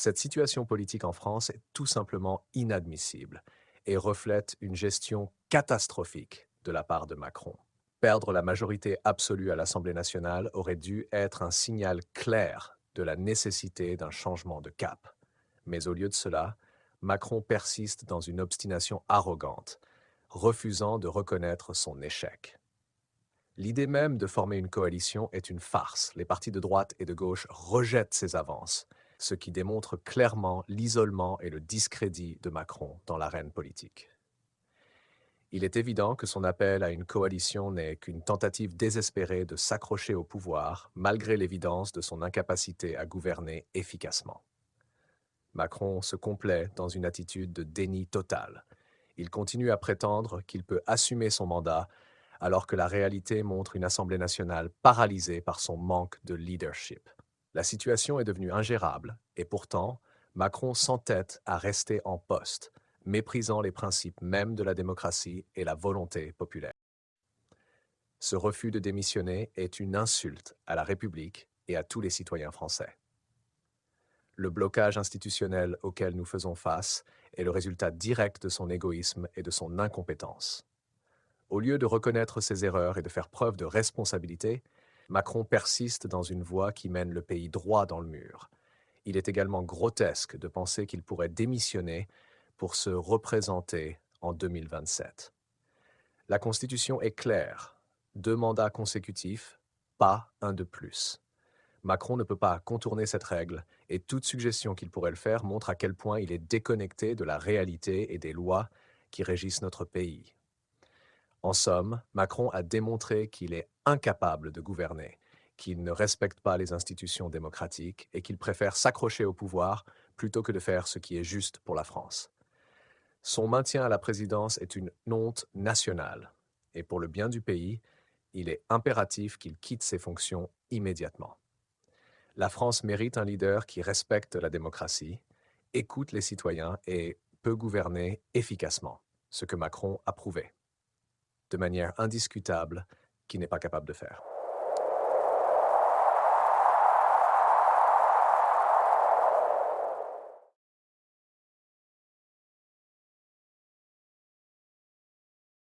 Cette situation politique en France est tout simplement inadmissible et reflète une gestion catastrophique de la part de Macron. Perdre la majorité absolue à l'Assemblée nationale aurait dû être un signal clair de la nécessité d'un changement de cap. Mais au lieu de cela, Macron persiste dans une obstination arrogante, refusant de reconnaître son échec. L'idée même de former une coalition est une farce. Les partis de droite et de gauche rejettent ces avances, ce qui démontre clairement l'isolement et le discrédit de Macron dans l'arène politique. Il est évident que son appel à une coalition n'est qu'une tentative désespérée de s'accrocher au pouvoir, malgré l'évidence de son incapacité à gouverner efficacement. Macron se complaît dans une attitude de déni total. Il continue à prétendre qu'il peut assumer son mandat alors que la réalité montre une Assemblée nationale paralysée par son manque de leadership. La situation est devenue ingérable et pourtant, Macron s'entête à rester en poste, méprisant les principes mêmes de la démocratie et la volonté populaire. Ce refus de démissionner est une insulte à la République et à tous les citoyens français. Le blocage institutionnel auquel nous faisons face est le résultat direct de son égoïsme et de son incompétence. Au lieu de reconnaître ses erreurs et de faire preuve de responsabilité, Macron persiste dans une voie qui mène le pays droit dans le mur. Il est également grotesque de penser qu'il pourrait démissionner pour se représenter en 2027. La Constitution est claire. 2 mandats consécutifs, pas un de plus. Macron ne peut pas contourner cette règle et toute suggestion qu'il pourrait le faire montre à quel point il est déconnecté de la réalité et des lois qui régissent notre pays. En somme, Macron a démontré qu'il est incapable de gouverner, qu'il ne respecte pas les institutions démocratiques et qu'il préfère s'accrocher au pouvoir plutôt que de faire ce qui est juste pour la France. Son maintien à la présidence est une honte nationale et pour le bien du pays, il est impératif qu'il quitte ses fonctions immédiatement. La France mérite un leader qui respecte la démocratie, écoute les citoyens et peut gouverner efficacement, ce que Macron a prouvé de manière indiscutable, qu'il n'est pas capable de faire.